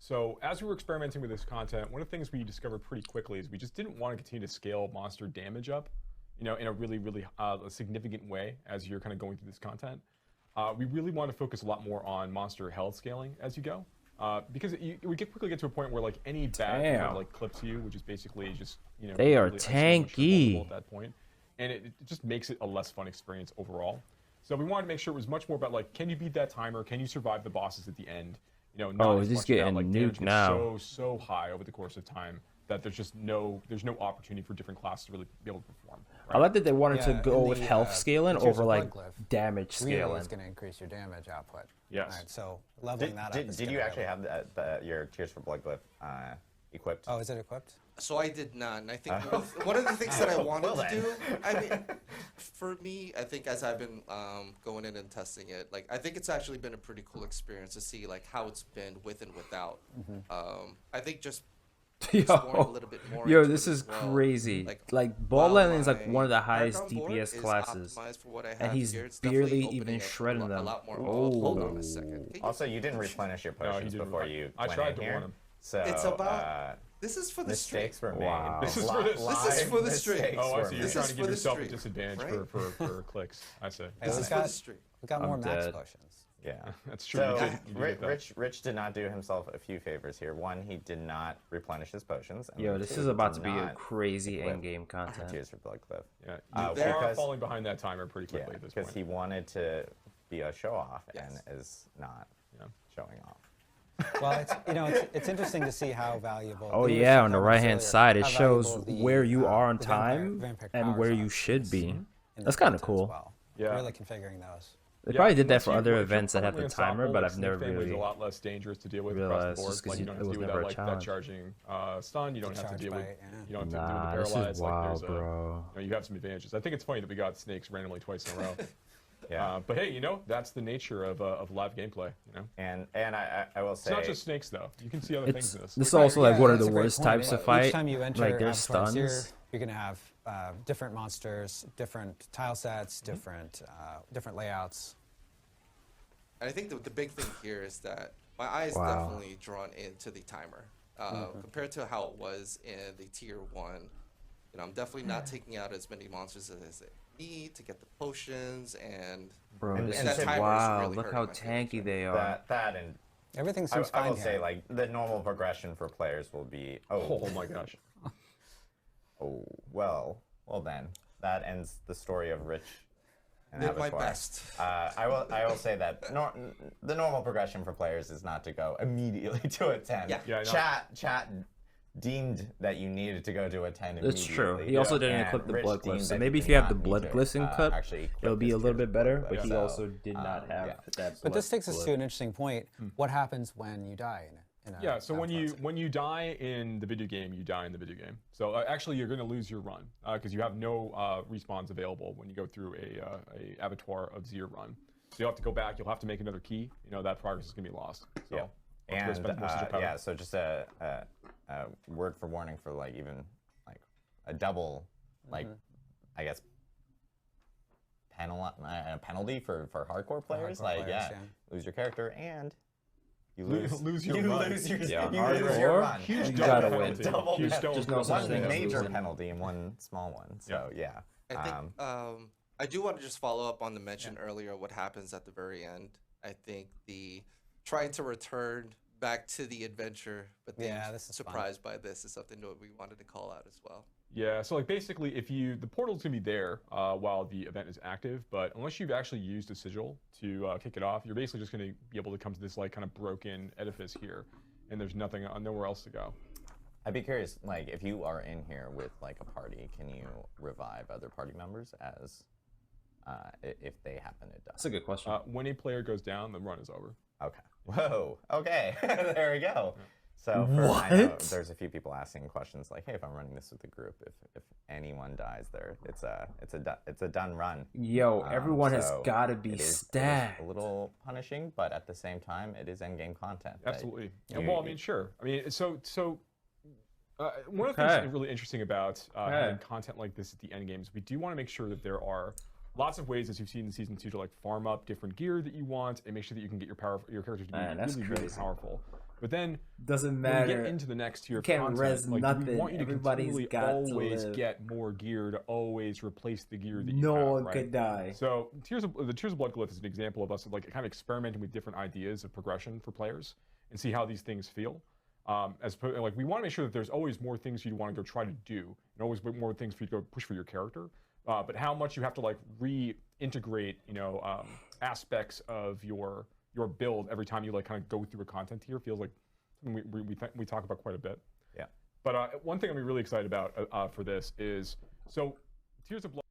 So as we were experimenting with this content, one of the things we discovered pretty quickly is we just didn't want to continue to scale monster damage up, in a really significant way as you're kind of going through this content. We really want to focus a lot more on monster health scaling as you go, because we quickly get to a point where like any bat like clips you, which is basically just they are really tanky at that point, and it just makes it a less fun experience overall. So we wanted to make sure it was much more about like, can you beat that timer? Can you survive the bosses at the end? Not as he's much getting about, like, nuked now. So high over the course of time that there's no opportunity for different classes to really be able to perform. Right? I like that they wanted to go with health scaling over like damage really scaling. is going to increase your damage output. Yes. Right, so leveling that up. Did you actually have your Tears for Bloodglyph equipped? Oh, is it equipped? So I did not, and I think one of the things that I wanted to do, I mean, for me, I think as I've been going in and testing it, like I think it's actually been a pretty cool experience to see like how it's been with and without. I think just exploring a little bit more. This is well. crazy. Like Ball Lightning is like one of the highest DPS classes, and he's barely even shredding them. Hold on a second. Also, you didn't replenish your potions before you I tried to warn him. So it's about. This is for the mistakes were made. Wow. This is for the stream. Oh, I see. You're trying to give yourself a disadvantage for clicks. I see. This is for the stream. We got more max potions. Yeah, that's true. So Rich did not do himself a few favors here. One, he did not replenish his potions. And this is about to be a crazy end-game content. Tears for Bloodglyph. Yeah, they are falling behind that timer pretty quickly at this point. Because he wanted to be a show-off and is not showing off. Well, it's interesting to see how valuable. On the right-hand side, it shows where you are on time and where you should be. That's kind of cool. Well. Yeah, really configuring those. They probably did that for other events that have the timer, but I've never really a lot less dangerous to deal with across the board. Like, you don't have to deal with that charging stun. You don't have to deal with you don't have to deal with the paralyzed. Wild, bro. You have some advantages. I think it's funny that we got snakes randomly twice in a row. But hey, that's the nature of live gameplay. And I will say it's not just snakes though. You can see other things in this. This is also like one of the worst types of fight. Each time you enter like there's Abattoir of Zir, stuns. you're gonna have different monsters, different tile sets, different layouts. And I think the big thing here is that my eye is definitely drawn into the timer compared to how it was in the tier 1. I'm definitely not taking out as many monsters as I need to get the potions and. Bro, this is really look how tanky they are. That and everything seems fine. I will say like the normal progression for players will be oh my gosh. Well then that ends the story of Rich. And did my best. I will say that the normal progression for players is not to go immediately to a 10. Yeah. Chat deemed that you needed to go to a 10 immediately. That's true. He also didn't equip the Bloodglyph, so maybe if you have the Bloodglyph equipped, it'll be a little bit better. But he also did not have that. But this takes us to an interesting point. What happens when you die in it? So when you die in the video game, you die in the video game. So actually, you're going to lose your run because you have no respawns available when you go through a Abattoir of Zir run. So you'll have to go back. You'll have to make another key. That progress is going to be lost. So so just a word for warning for like even like a double I guess penalty for hardcore players. Lose your character and. You lose your run. Lose your run. Huge gotta win. One major penalty and one small one. So I think I do want to just follow up on the mention earlier what happens at the very end. I think the trying to return back to the adventure, but being surprised by this is something that we wanted to call out as well. Yeah, so like basically the portal's gonna be there while the event is active, but unless you've actually used a sigil to kick it off, you're basically just gonna be able to come to this like kind of broken edifice here, and there's nowhere else to go. I'd be curious, like if you are in here with like a party, can you revive other party members as if they happen to die? That's a good question. When a player goes down, the run is over. Okay. Whoa. Okay. There we go. Yeah. So I know there's a few people asking questions like, hey, if I'm running this with a group, if anyone dies there, it's a done run. Yo, everyone has got to be stacked. It is a little punishing, but at the same time, it is end game content. Absolutely. Well, I mean, sure. I mean, so one of the things that's really interesting about having content like this at the end game is we do want to make sure that there are lots of ways, as you've seen in Season 2, to like farm up different gear that you want and make sure that you can get your characters to be really powerful. But then doesn't when matter. we get into the next tier of Can't content, res like, nothing. we want you to Everybody's continually got always to live. get more gear to always replace the gear that no you have, one right? could die. So the Tears of Bloodglyph is an example of us like kind of experimenting with different ideas of progression for players and see how these things feel. Like we want to make sure that there's always more things you want to go try to do, and always more things for you to go push for your character. But how much you have to like reintegrate, aspects of your build every time you like kind of go through a content tier feels like something we talk about quite a bit. Yeah. But one thing I'm really excited about for this is Tears of Blood.